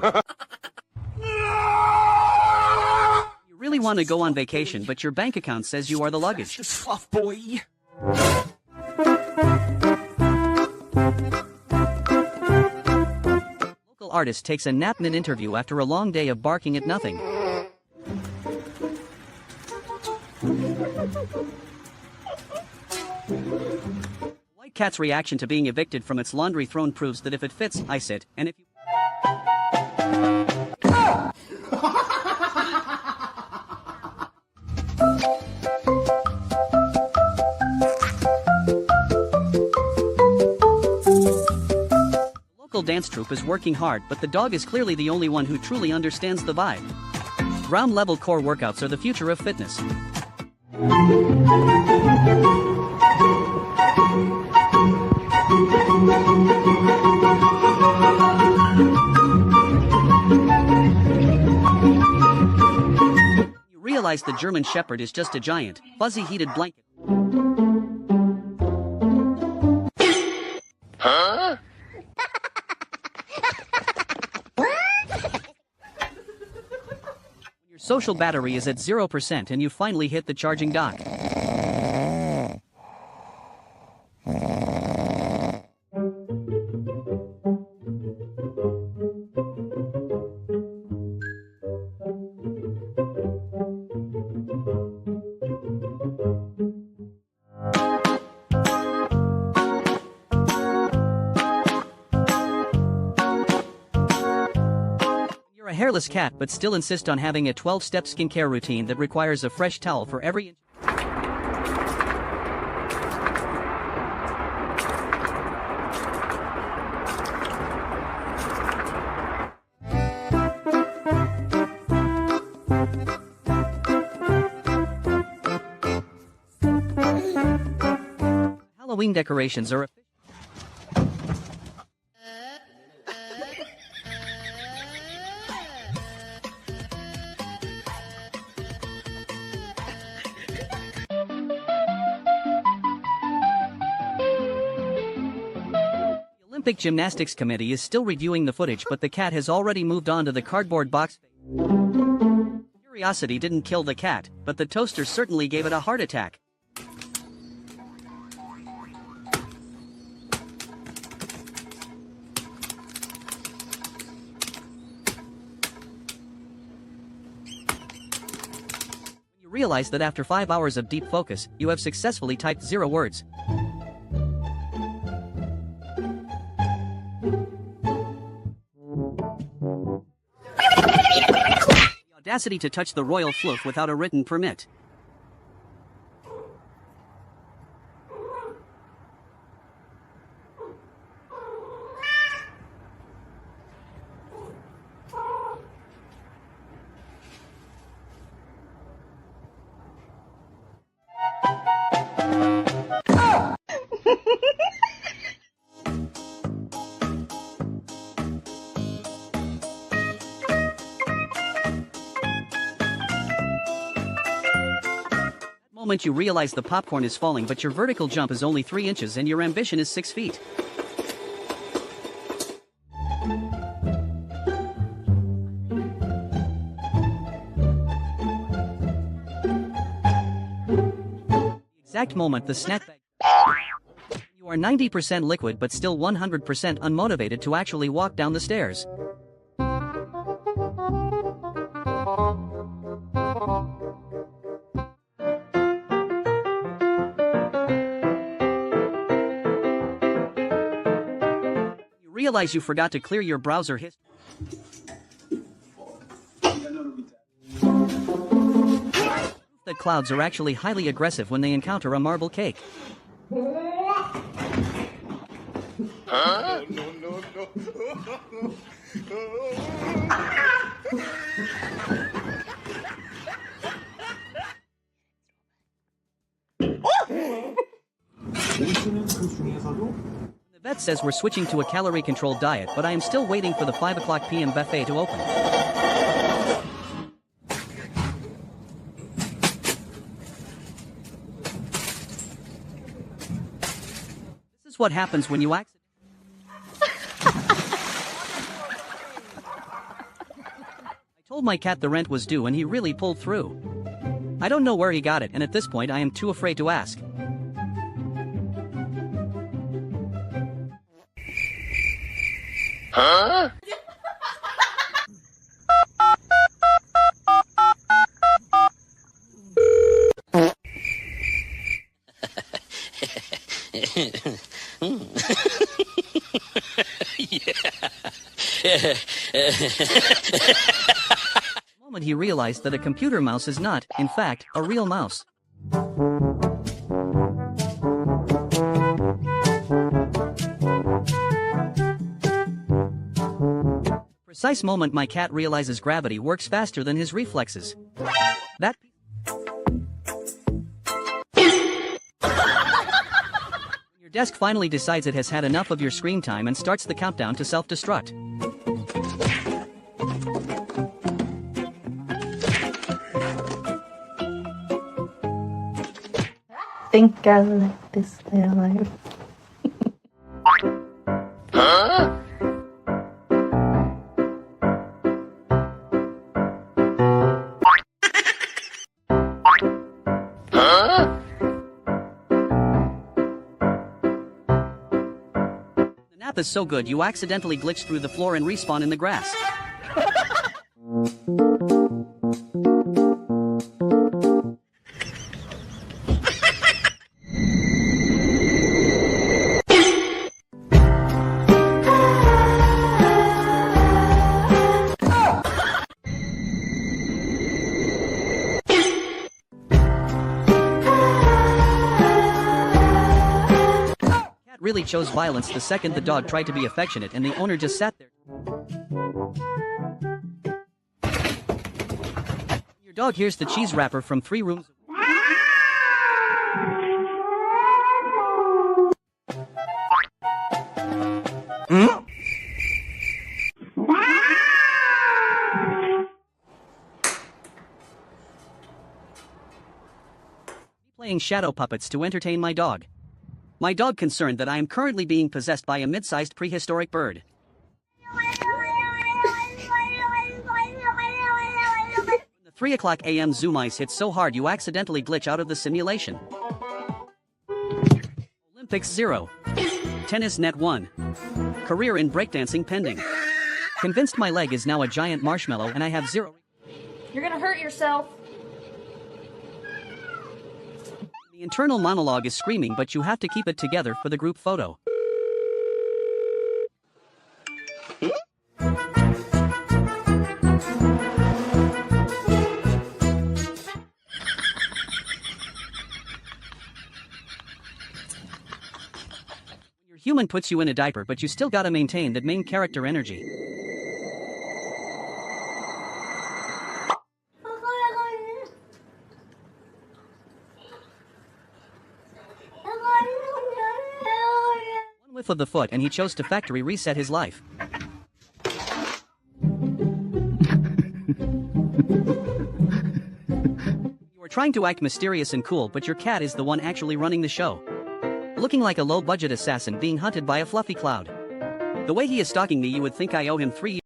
You really want to go on vacation, but your bank account says you are the luggage. Fluff boy. Local artist takes a nap mid-interview after a long day of barking at nothing. White cat's reaction to being evicted from its laundry throne proves that if it fits, I sit, and if you... The local dance troupe is working hard, but the dog is clearly the only one who truly understands the vibe. Ground-level core workouts are the future of fitness. You realize the German Shepherd is just a giant, fuzzy heated blanket. Huh? Your social battery is at 0% and you finally hit the charging dock. A hairless cat but still insist on having a 12-step skincare routine that requires a fresh towel for every inch. Halloween decorations are The Olympic Gymnastics Committee is still reviewing the footage, but the cat has already moved on to the cardboard box. Curiosity didn't kill the cat, but the toaster certainly gave it a heart attack. You realize that after 5 hours of deep focus, you have successfully typed 0 words. The audacity to touch the royal fluff without a written permit. Moment you realize the popcorn is falling, but your vertical jump is only 3 inches and your ambition is 6 feet. The exact moment the snack bag... You are 90% liquid but still 100% unmotivated to actually walk down the stairs. Realize you forgot to clear your browser history. That clouds are actually highly aggressive when they encounter a marble cake. Huh? The vet says we're switching to a calorie-controlled diet, but I am still waiting for the 5 p.m. buffet to open. This is what happens when you accidentally... Told my cat the rent was due and he really pulled through. I don't know where he got it, and at this point I am too afraid to ask. Huh? The moment he realized that a computer mouse is not, in fact, a real mouse. Precise moment my cat realizes gravity works faster than his reflexes. That your desk finally decides it has had enough of your screen time and starts the countdown to self-destruct. Think I like this their life. Huh? Huh? The nap is so good you accidentally glitch through the floor and respawn in the grass. Really chose violence the second the dog tried to be affectionate and the owner just sat there. Your dog hears the cheese wrapper from 3 rooms playing shadow puppets to entertain my dog. My dog concerned that I am currently being possessed by a mid-sized prehistoric bird. When the 3 o'clock a.m. Zoom ice hits so hard you accidentally glitch out of the simulation. Olympics 0. Tennis net 1. Career in breakdancing pending. Convinced my leg is now a giant marshmallow and I have 0. You're gonna hurt yourself. The internal monologue is screaming, but you have to keep it together for the group photo. Your human puts you in a diaper, but you still gotta maintain that main character energy. One whiff of the foot and he chose to factory reset his life. You are trying to act mysterious and cool, but your cat is the one actually running the show. Looking like a low-budget assassin being hunted by a fluffy cloud. The way he is stalking me, you would think I owe him 3 years.